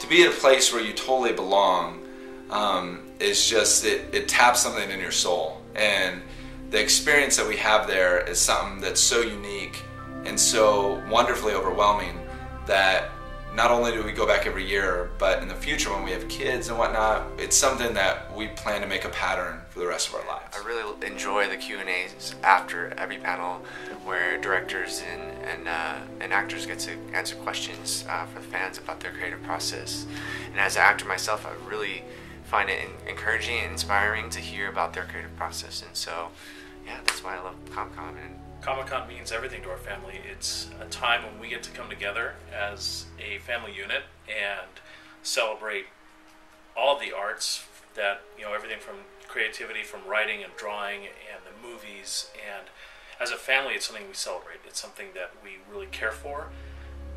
be at a place where you totally belong is just, it taps something in your soul. And the experience that we have there is something that's so unique and so wonderfully overwhelming that not only do we go back every year, but in the future when we have kids and whatnot, it's something that we plan to make a pattern for the rest of our lives. I really enjoy the Q&As after every panel where directors and actors get to answer questions for the fans about their creative process. And as an actor myself, I really find it encouraging and inspiring to hear about their creative process. And so, yeah, that's why I love Comic-Con. And Comic-Con means everything to our family. It's a time when we get to come together as a family unit and celebrate all of the arts that, you know, everything from creativity, from writing and drawing and the movies. And as a family, it's something we celebrate. It's something that we really care for.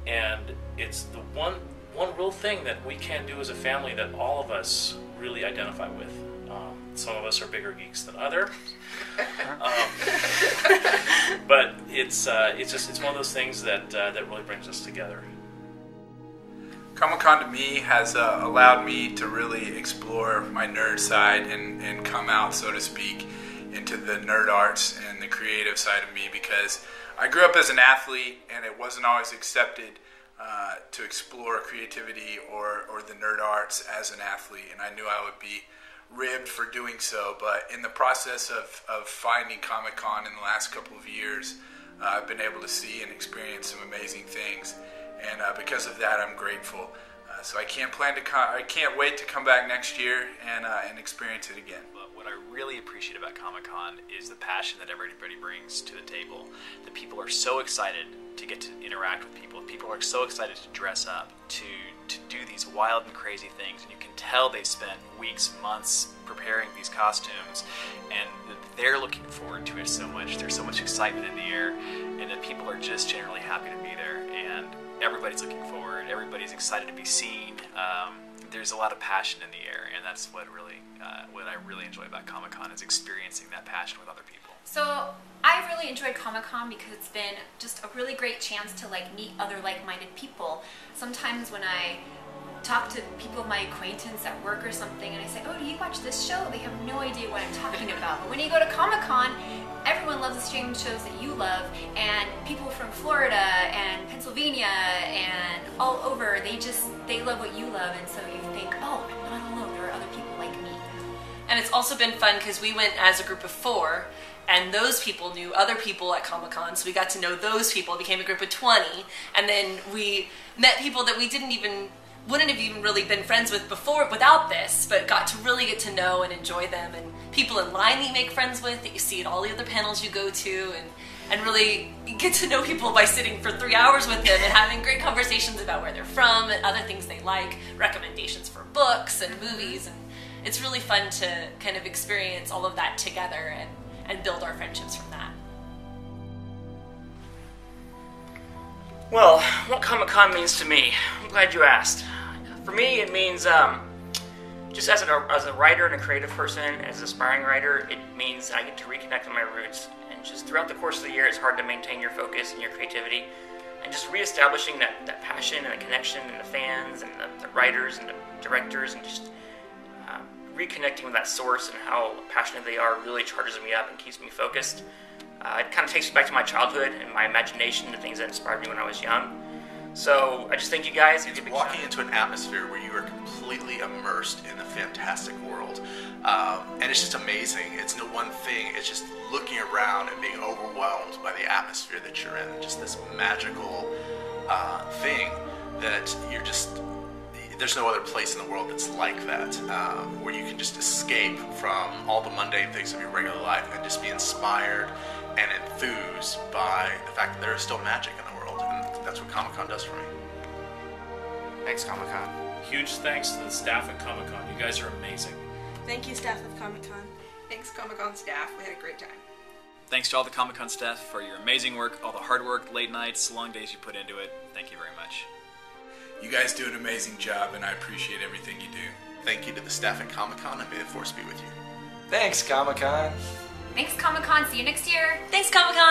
And it's the one real thing that we can do as a family that all of us really identify with. Some of us are bigger geeks than others, but it's one of those things that really brings us together. Comic-Con to me has allowed me to really explore my nerd side and come out, so to speak, into the nerd arts and the creative side of me, because I grew up as an athlete and it wasn't always accepted to explore creativity or the nerd arts as an athlete, and I knew I would be ribbed for doing so. But in the process of finding Comic-Con in the last couple of years, I've been able to see and experience some amazing things, and because of that, I'm grateful. So I can't wait to come back next year and experience it again. What I really appreciate about Comic-Con is the passion that everybody brings to the table. The people are so excited to get to interact with people. People are so excited to dress up, to do these wild and crazy things, and you can tell they spent weeks, months preparing these costumes, and they're looking forward to it so much. There's so much excitement in the air, and the people are just generally happy to be there, and everybody's looking forward. Everybody's excited to be seen. There's a lot of passion in the air, and that's what I really enjoy about Comic-Con, is experiencing that passion with other people. So I've really enjoyed Comic-Con because it's been just a really great chance to meet other like-minded people. Sometimes when I talk to people of my acquaintance at work or something and I say, oh, do you watch this show? They have no idea what I'm talking about. But when you go to Comic-Con, everyone loves the same shows that you love, and people from Florida and Pennsylvania and all over, they love what you love, and so you think, oh, I'm not alone, there are other people like me. And it's also been fun because we went as a group of 4, and those people knew other people at Comic-Con, so we got to know those people. It became a group of 20, and then we met people that we wouldn't have even really been friends with before without this, but got to really get to know and enjoy them, and people in line that you make friends with that you see at all the other panels you go to, and really get to know people by sitting for 3 hours with them and having great conversations about where they're from and other things they like, recommendations for books and movies, and it's really fun to kind of experience all of that together and build our friendships from that. Well, what Comic-Con means to me, I'm glad you asked. For me, it means, just as a writer and a creative person, as an aspiring writer, it means I get to reconnect with my roots. And just throughout the course of the year, it's hard to maintain your focus and your creativity. And just reestablishing that passion and the connection and the fans and the writers and the directors, and just reconnecting with that source and how passionate they are really charges me up and keeps me focused. It kind of takes me back to my childhood and my imagination, the things that inspired me when I was young. So I just thank you guys. It's walking into an atmosphere where you are completely immersed in a fantastic world. And it's just amazing. It's no one thing. It's just looking around and being overwhelmed by the atmosphere that you're in. Just this magical thing that you're just... There's no other place in the world that's like that, where you can just escape from all the mundane things of your regular life and just be inspired and enthused by the fact that there is still magic in the world, and that's what Comic-Con does for me. Thanks, Comic-Con. Huge thanks to the staff at Comic-Con. You guys are amazing. Thank you, staff of Comic-Con. Thanks, Comic-Con staff. We had a great time. Thanks to all the Comic-Con staff for your amazing work, all the hard work, late nights, long days you put into it. Thank you very much. You guys do an amazing job, and I appreciate everything you do. Thank you to the staff at Comic-Con, and may the Force be with you. Thanks, Comic-Con. Thanks, Comic-Con. See you next year. Thanks, Comic-Con.